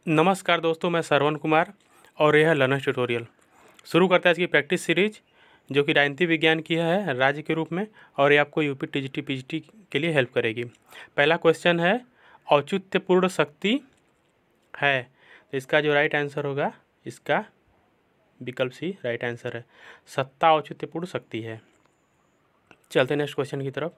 नमस्कार दोस्तों, मैं श्रवण कुमार और यह है लर्नर्स ट्यूटोरियल। शुरू करते हैं आज की प्रैक्टिस सीरीज जो कि राजनीति विज्ञान की है राज्य के रूप में, और ये आपको यूपी टीजीटी पीजीटी के लिए हेल्प करेगी। पहला क्वेश्चन है, औचित्यपूर्ण शक्ति है, तो इसका जो राइट आंसर होगा, इसका विकल्प सी राइट आंसर है। सत्ता औचित्यपूर्ण शक्ति है। चलते नेक्स्ट क्वेश्चन की तरफ।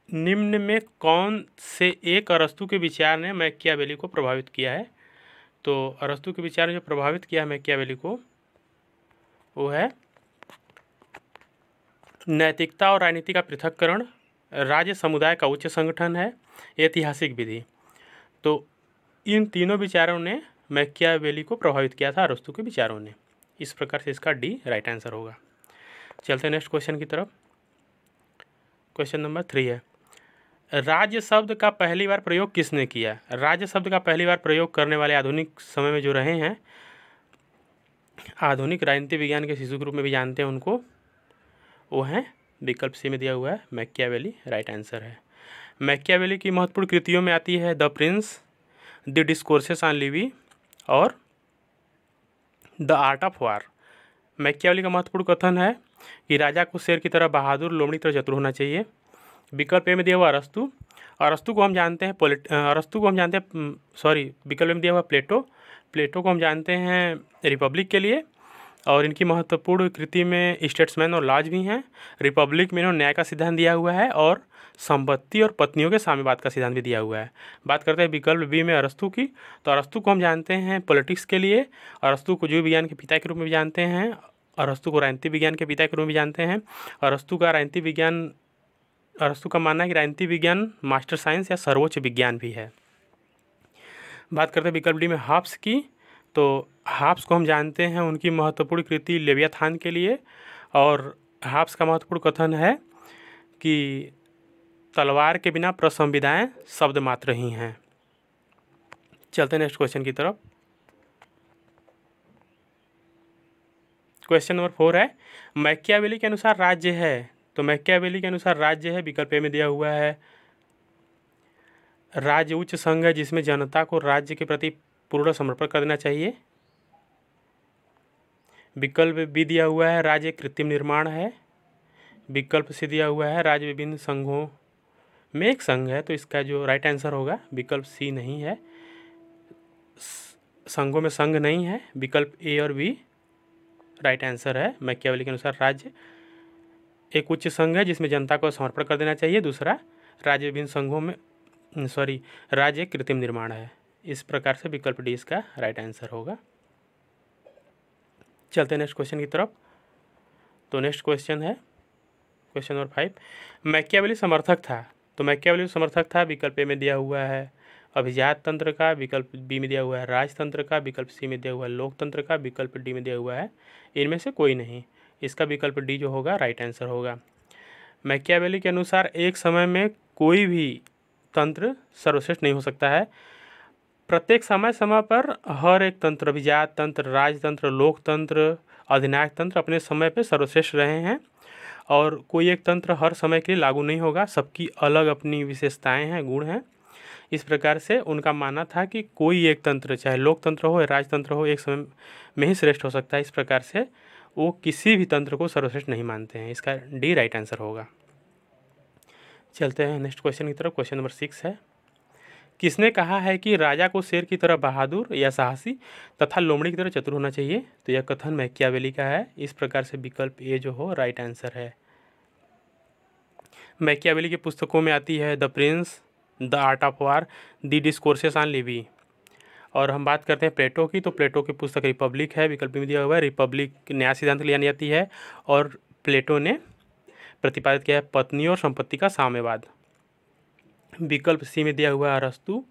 निम्न में कौन से एक अरस्तु के विचार ने मैकियावेली को प्रभावित किया है? तो अरस्तु के विचार ने जो प्रभावित किया है मैकियावेली को, वो है नैतिकता और राजनीति का पृथक्करण, राज्य समुदाय का उच्च संगठन है, ऐतिहासिक विधि। तो इन तीनों विचारों ने मैकियावेली को प्रभावित किया था, अरस्तु के विचारों ने। इस प्रकार से इसका डी राइट आंसर होगा। चलते हैं नेक्स्ट क्वेश्चन की तरफ। क्वेश्चन नंबर 3 है, राज्य शब्द का पहली बार प्रयोग किसने किया? राज्य शब्द का पहली बार प्रयोग करने वाले आधुनिक समय में जो रहे हैं, आधुनिक राजनीति विज्ञान के शिशु के रूप में भी जानते हैं उनको, वो हैं विकल्प सी में दिया हुआ है मैकियावेली, राइट आंसर है। मैकियावेली की महत्वपूर्ण कृतियों में आती है the prince, the discourses on Livy और the art of war. Machiavelli का महत्वपूर्ण कथन है कि राजा को शेर की तरह बहादुर, लोमड़ी की तरह चतुर होना चाहिए। विकल्प ए में दिया हुआ अरस्तु, अरस्तु को हम जानते हैं विकल्प में दिया हुआ प्लेटो को हम जानते हैं रिपब्लिक के लिए, और इनकी महत्वपूर्ण कृति में स्टेट्समैन और लॉज भी हैं। रिपब्लिक में इन्होंने न्याय का सिद्धांत दिया हुआ है और संपत्ति और पत्नियों के साम्यवाद का सिद्धांत भी दिया हुआ है। बात करते हैं विकल्प बी में अरस्तु की, तो अरस्तु को हम जानते हैं पॉलिटिक्स के लिए, अरस्तु को जीव विज्ञान के पिता के रूप में भी जानते हैं, अरस्तु को राजनीति विज्ञान के पिता के रूप में भी जानते हैं। अरस्तु का मानना है कि राजनीति विज्ञान मास्टर साइंस या सर्वोच्च विज्ञान भी है। बात करते हैं विकल्प डी में हॉब्स की, तो हॉब्स को हम जानते हैं उनकी महत्वपूर्ण कृति लेवियाथान के लिए, और हॉब्स का महत्वपूर्ण कथन है कि तलवार के बिना प्रसंविदाएं शब्द मात्र ही हैं। चलते हैं नेक्स्ट क्वेश्चन की तरफ। क्वेश्चन नंबर 4 है, मैकियावेली के अनुसार राज्य है, तो मैकियावेली के अनुसार राज्य है, विकल्प ए में दिया हुआ है राज्य उच्च संघ है जिसमें जनता को राज्य के प्रति पूर्ण समर्पण कर देना चाहिए। विकल्प बी दिया हुआ है राज्य कृत्रिम निर्माण है। विकल्प सी दिया हुआ है राज्य विभिन्न संघों में एक संघ है, तो इसका जो राइट आंसर होगा विकल्प सी नहीं है, संघों में संघ नहीं है। विकल्प ए और बी राइट आंसर है। मैकियावेली के अनुसार राज्य एक उच्च संघ है जिसमें जनता को समर्पण कर देना चाहिए, दूसरा राज्य विभिन्न संघों में राज्य कृत्रिम निर्माण है। इस प्रकार से विकल्प डी इसका राइट आंसर होगा। चलते हैं नेक्स्ट क्वेश्चन की तरफ। तो नेक्स्ट क्वेश्चन है क्वेश्चन नंबर 5, मैकियावेली समर्थक था, तो मैकियावेली समर्थक था, विकल्प ए में दिया हुआ है अभिजात तंत्र का, विकल्प बी में दिया हुआ है राजतंत्र का, विकल्प सी में दिया हुआ है लोकतंत्र का, विकल्प डी में दिया हुआ है इनमें से कोई नहीं। इसका विकल्प डी जो होगा राइट आंसर होगा। मैकियावेली के अनुसार एक समय में कोई भी तंत्र सर्वश्रेष्ठ नहीं हो सकता है। प्रत्येक समय पर हर एक तंत्र, अभिजात तंत्र, राजतंत्र, लोकतंत्र, अधिनायक तंत्र अपने समय पे सर्वश्रेष्ठ रहे हैं, और कोई एक तंत्र हर समय के लिए लागू नहीं होगा, सबकी अलग अपनी विशेषताएं हैं, गुण हैं। इस प्रकार से उनका मानना था कि कोई एक तंत्र, चाहे लोकतंत्र हो या राजतंत्र हो, एक समय में ही श्रेष्ठ हो सकता है। इस प्रकार से वो किसी भी तंत्र को सर्वश्रेष्ठ नहीं मानते हैं। इसका डी राइट आंसर होगा। चलते हैं नेक्स्ट क्वेश्चन की तरफ। क्वेश्चन नंबर 6 है, किसने कहा है कि राजा को शेर की तरह बहादुर या साहसी तथा लोमड़ी की तरह चतुर होना चाहिए? तो यह कथन मैकियावेली का है। इस प्रकार से विकल्प ए जो हो राइट आंसर है। मैकियावेली की पुस्तकों में आती है the prince, the art of war, the discourses on Livy. और हम बात करते हैं प्लेटो की, तो प्लेटो की पुस्तक रिपब्लिक है, विकल्प में दिया हुआ है रिपब्लिक न्याय सिद्धांत के लिए जानी जाती है, और प्लेटो ने प्रतिपादित किया है पत्नी और संपत्ति का साम्यवाद। विकल्प सी में दिया हुआ है अरस्तु।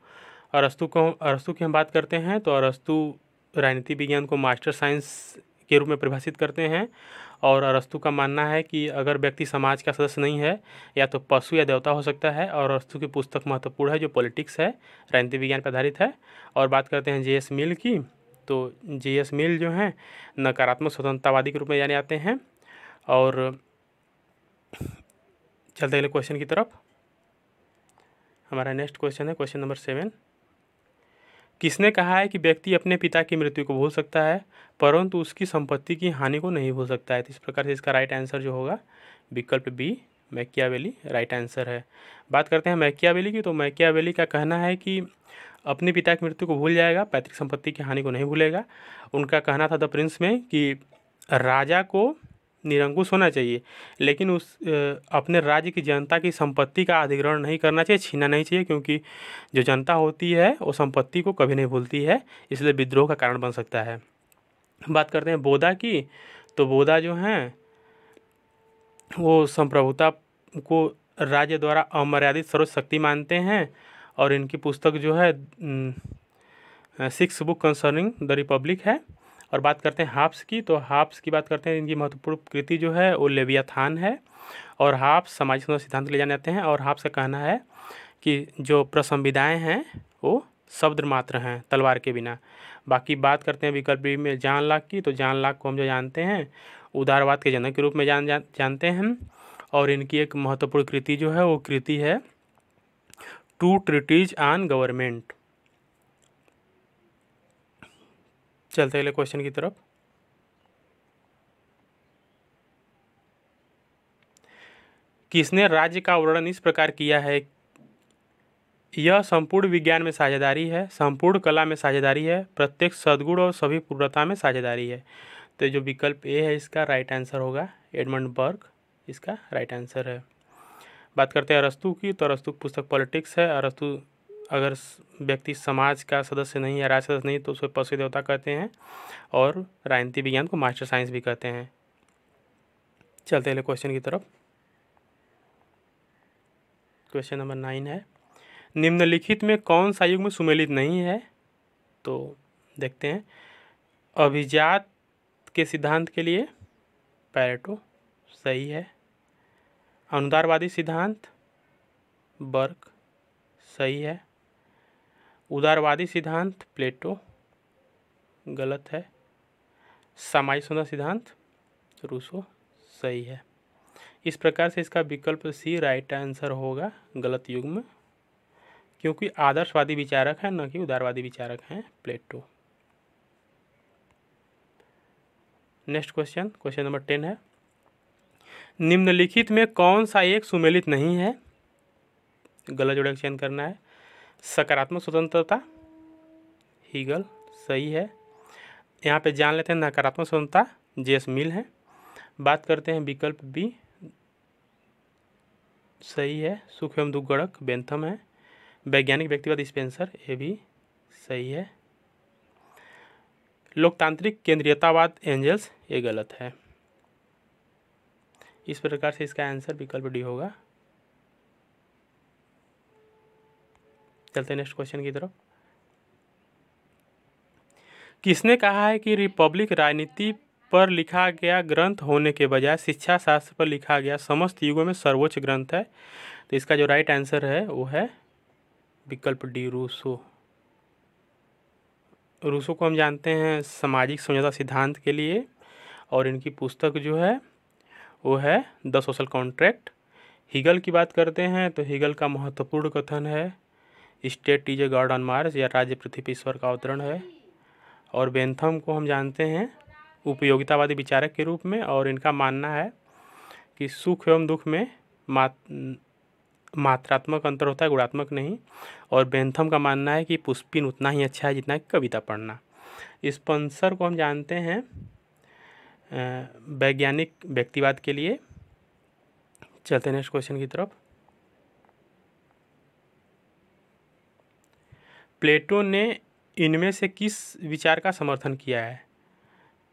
अरस्तु की हम बात करते हैं, तो अरस्तु राजनीति विज्ञान को मास्टर साइंस के रूप में परिभाषित करते हैं, और अरस्तु का मानना है कि अगर व्यक्ति समाज का सदस्य नहीं है, या तो पशु या देवता हो सकता है। और अरस्तु की पुस्तक महत्वपूर्ण है जो पॉलिटिक्स है, राजनीति विज्ञान पर आधारित है। और बात करते हैं जे एस मिल की, तो जे एस मिल जो हैं नकारात्मक स्वतंत्रतावादी के रूप में जाने जाते हैं। और चलते हैं क्वेश्चन की तरफ। हमारा नेक्स्ट क्वेश्चन है क्वेश्चन नंबर 7। किसने कहा है कि व्यक्ति अपने पिता की मृत्यु को भूल सकता है परंतु उसकी संपत्ति की हानि को नहीं भूल सकता है? तो इस प्रकार से इसका राइट आंसर जो होगा विकल्प बी मैकियावेली राइट आंसर है। बात करते हैं मैकियावेली की, तो मैकियावेली का कहना है कि अपने पिता की मृत्यु को भूल जाएगा, पैतृक संपत्ति की हानि को नहीं भूलेगा। उनका कहना था द प्रिंस में कि राजा को निरंकुश होना चाहिए लेकिन अपने राज्य की जनता की संपत्ति का अधिग्रहण नहीं करना चाहिए, छीनना नहीं चाहिए, क्योंकि जो जनता होती है वो संपत्ति को कभी नहीं भूलती है, इसलिए विद्रोह का कारण बन सकता है। बात करते हैं बोधा की, तो बोधा जो हैं वो संप्रभुता को राज्य द्वारा अमर्यादित सर्वोच्च शक्ति मानते हैं और इनकी पुस्तक जो है 6 बुक कंसर्निंग द रिपब्लिक है। और बात करते हैं हाब्स की, तो हाब्स की बात करते हैं, इनकी महत्वपूर्ण कृति जो है वो लेवियाथान है। और हाब्स सामाजिक सिद्धांत ले जाने जाते हैं और हाब्स का कहना है कि जो प्रसंविदाएँ हैं वो शब्द मात्र हैं तलवार के बिना। बाकी बात करते हैं विकल्प बी में जॉन लॉक की, तो जॉन लॉक को हम जो जानते हैं उदारवाद के जनक के रूप में जानते हैं और इनकी एक महत्वपूर्ण कृति जो है वो कृति है 2 ट्रीटीज ऑन गवर्नमेंट। चलते अगले क्वेश्चन की तरफ। किसने राज्य का वर्णन इस प्रकार किया है? यह संपूर्ण विज्ञान में साझेदारी है, संपूर्ण कला में साझेदारी है, प्रत्येक सद्गुण और सभी पूर्णता में साझेदारी है। तो जो विकल्प ए है इसका राइट आंसर होगा एडमंड बर्ग, इसका राइट आंसर है। बात करते हैं अरस्तु की, तो अरस्तु की पुस्तक पॉलिटिक्स है। अरस्तु अगर व्यक्ति समाज का सदस्य नहीं या राज सदस्य नहीं तो उसे पशु देवता कहते हैं और राजनीति विज्ञान को मास्टर साइंस भी कहते हैं। चलते हैं क्वेश्चन की तरफ। क्वेश्चन नंबर 9 है, निम्नलिखित में कौन सा युग में सुमेलित नहीं है? तो देखते हैं, अभिजात के सिद्धांत के लिए पैरेटो सही है, अनुदारवादी सिद्धांत बर्ग सही है, उदारवादी सिद्धांत प्लेटो गलत है, सामाजिक सौंदर्य सिद्धांत रूसो सही है। इस प्रकार से इसका विकल्प सी राइट आंसर होगा गलत युग में, क्योंकि आदर्शवादी विचारक है न कि उदारवादी विचारक हैं प्लेटो। नेक्स्ट क्वेश्चन, क्वेश्चन नंबर 10 है, निम्नलिखित में कौन सा एक सुमेलित नहीं है? गलत जोड़े का चयन करना है। सकारात्मक स्वतंत्रता हीगल सही है। यहाँ पे जान लेते हैं नकारात्मक स्वतंत्रता जेस मिल है। बात करते हैं विकल्प बी सही है, सुख एवं दुख गणक बेंथम है। वैज्ञानिक व्यक्तिवाद स्पेंसर ये भी सही है। लोकतांत्रिक केंद्रीयतावाद एंजल्स ये गलत है। इस प्रकार से इसका आंसर विकल्प डी होगा। चलते हैं नेक्स्ट क्वेश्चन की तरफ। किसने कहा है कि रिपब्लिक राजनीति पर लिखा गया ग्रंथ होने के बजाय शिक्षा शास्त्र पर लिखा गया समस्त युगों में सर्वोच्च ग्रंथ है? तो इसका जो राइट आंसर है वो है विकल्प डी रूसो। रूसो को हम जानते हैं सामाजिक समझौता सिद्धांत के लिए और इनकी पुस्तक जो है वो है द सोशल कॉन्ट्रैक्ट। हीगल की बात करते हैं तो हीगल का महत्वपूर्ण कथन है state is a god on Mars या राज्य पृथ्वी पर ईश्वर का अवतरण है। और बेंथम को हम जानते हैं उपयोगितावादी विचारक के रूप में और इनका मानना है कि सुख एवं दुख में मात्रात्मक अंतर होता है, गुणात्मक नहीं। और बेंथम का मानना है कि पुष्पिन उतना ही अच्छा है जितना कि कविता पढ़ना। स्पेंसर को हम जानते हैं वैज्ञानिक व्यक्तिवाद के लिए। चलते हैं नेक्स्ट क्वेश्चन की तरफ। प्लेटो ने इनमें से किस विचार का समर्थन किया है?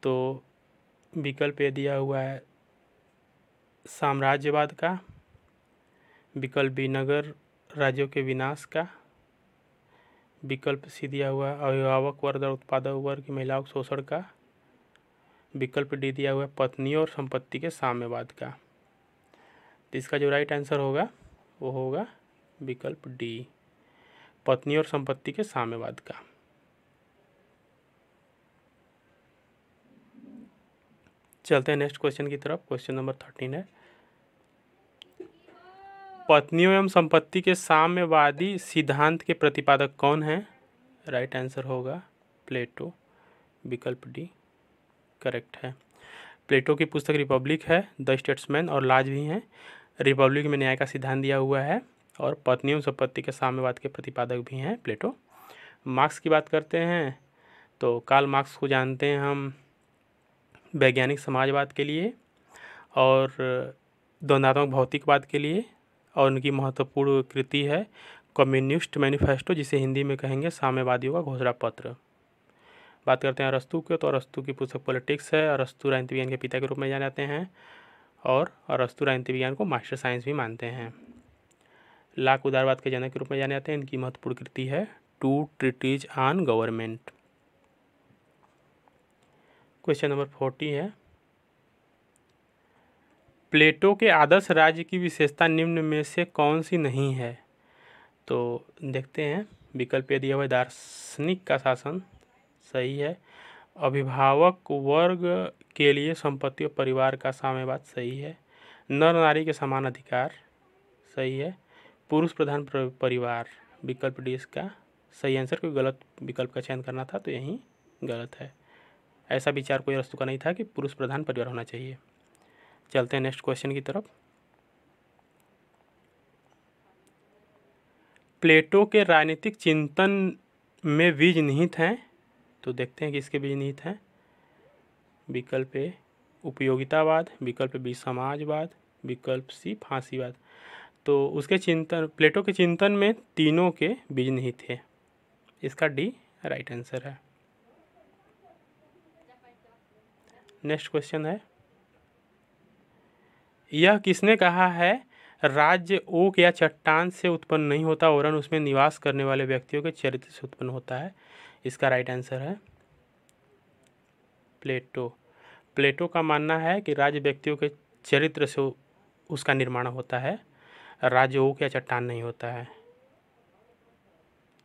तो विकल्प ए दिया हुआ है साम्राज्यवाद का, विकल्प बी नगर राज्यों के विनाश का, विकल्प सी दिया हुआ है अभिभावक वर्ग और उत्पादक वर्ग की महिलाओं के शोषण का, विकल्प डी दिया हुआ है पत्नी और संपत्ति के साम्यवाद का। तो इसका जो राइट आंसर होगा वो होगा विकल्प डी पत्नी और संपत्ति के साम्यवाद का। चलते हैं नेक्स्ट क्वेश्चन की तरफ। क्वेश्चन नंबर 13 है, पत्नियों एवं संपत्ति के साम्यवादी सिद्धांत के प्रतिपादक कौन हैं? राइट आंसर होगा प्लेटो, विकल्प डी करेक्ट है। प्लेटो की पुस्तक रिपब्लिक है, द स्टेट्समैन और लाज भी हैं। रिपब्लिक में न्याय का सिद्धांत दिया हुआ है और पत्नियों संपत्ति के साम्यवाद के प्रतिपादक भी हैं प्लेटो। मार्क्स की बात करते हैं तो कार्ल मार्क्स को जानते हैं हम वैज्ञानिक समाजवाद के लिए और द्वंद्वात्मक भौतिकवाद के लिए, और उनकी महत्वपूर्ण कृति है कम्युनिस्ट मैनिफेस्टो, जिसे हिंदी में कहेंगे साम्यवादियों का घोषणा पत्र। बात करते हैं अरस्तू के, तो अरस्तू की पुस्तक पॉलिटिक्स है। अरस्तू राजनीति विज्ञान के पिता के रूप में जाने जाते हैं और अरस्तू राजनीति विज्ञान को मास्टर साइंस भी मानते हैं। लाक उदारवाद के जनक के रूप में जाने जाते हैं। इनकी महत्वपूर्ण कृति है two treatises on government. Question number 40 है, प्लेटो के आदर्श राज्य की विशेषता निम्न में से कौन सी नहीं है? तो देखते हैं, विकल्प दिया हुआ दार्शनिक का शासन सही है, अभिभावक वर्ग के लिए संपत्ति और परिवार का साम्यवाद सही है, नर नारी के समान अधिकार सही है, पुरुष प्रधान परिवार विकल्प डी इसका सही आंसर। कोई गलत विकल्प का चयन करना था तो यही गलत है। ऐसा विचार कोई अरस्तू का नहीं था कि पुरुष प्रधान परिवार होना चाहिए। चलते हैं नेक्स्ट क्वेश्चन की तरफ। प्लेटो के राजनीतिक चिंतन में बीज निहित हैं, तो देखते हैं कि इसके बीज निहित हैं। विकल्प ए उपयोगितावाद, विकल्प बी समाजवाद, विकल्प सी फांसीवाद। तो उसके चिंतन, प्लेटो के चिंतन में तीनों के बीज निहित है। इसका डी राइट आंसर है। नेक्स्ट क्वेश्चन है, यह किसने कहा है राज्य ओक या चट्टान से उत्पन्न नहीं होता वरन उसमें निवास करने वाले व्यक्तियों के चरित्र से उत्पन्न होता है? इसका राइट आंसर है प्लेटो। प्लेटो का मानना है कि राज्य व्यक्तियों के चरित्र से उसका निर्माण होता है, राज्य ओक या चट्टान नहीं होता है।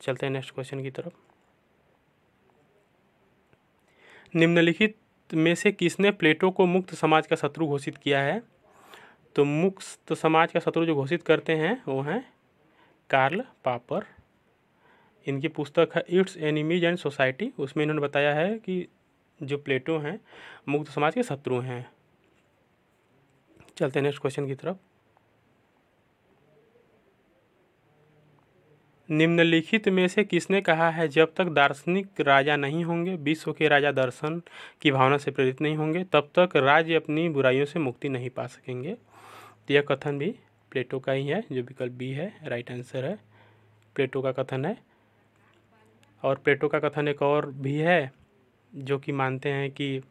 चलते हैं नेक्स्ट क्वेश्चन की तरफ। निम्नलिखित में से किसने प्लेटो को मुक्त समाज का शत्रु घोषित किया है? तो मुक्त समाज का शत्रु जो घोषित करते हैं वो हैं कार्ल पापर। इनकी पुस्तक है इट्स एनिमीज एंड सोसाइटी, उसमें इन्होंने बताया है कि जो प्लेटो हैं मुक्त समाज के शत्रु हैं। चलते हैं नेक्स्ट क्वेश्चन की तरफ। निम्नलिखित में से किसने कहा है जब तक दार्शनिक राजा नहीं होंगे, विश्व के राजा दर्शन की भावना से प्रेरित नहीं होंगे, तब तक राज्य अपनी बुराइयों से मुक्ति नहीं पा सकेंगे? तो यह कथन भी प्लेटो का ही है, जो विकल्प बी है राइट आंसर है। प्लेटो का कथन है। और प्लेटो का कथन एक और भी है जो कि मानते हैं कि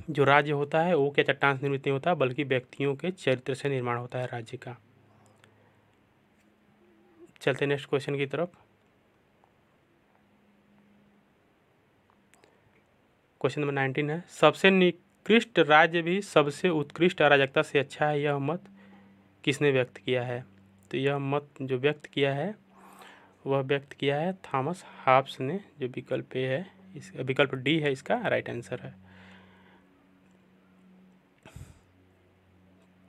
जो राज्य होता है वो क्या चट्टान से निर्मित नहीं होता बल्कि व्यक्तियों के चरित्र से निर्माण होता है राज्य का। चलते नेक्स्ट क्वेश्चन की तरफ। क्वेश्चन नंबर 19 है, सबसे निकृष्ट राज्य भी सबसे उत्कृष्ट अराजकता से अच्छा है, यह मत किसने व्यक्त किया है? तो यह मत जो व्यक्त किया है वह व्यक्त किया है थॉमस हॉब्स ने, जो विकल्प ए है, इस विकल्प डी है इसका राइट आंसर है।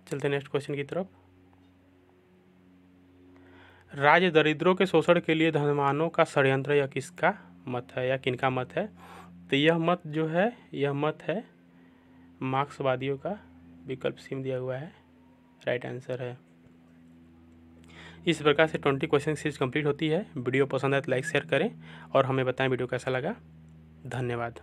चलते नेक्स्ट क्वेश्चन की तरफ। राज्य दरिद्रों के शोषण के लिए धनवानों का षड्यंत्र, यह किसका मत है या किनका मत है? तो यह मत जो है यह मत है मार्क्सवादियों का, विकल्प सी में दिया हुआ है राइट आंसर है। इस प्रकार से 20 क्वेश्चन सीरीज कंप्लीट होती है। वीडियो पसंद आए तो लाइक शेयर करें और हमें बताएं वीडियो कैसा लगा। धन्यवाद।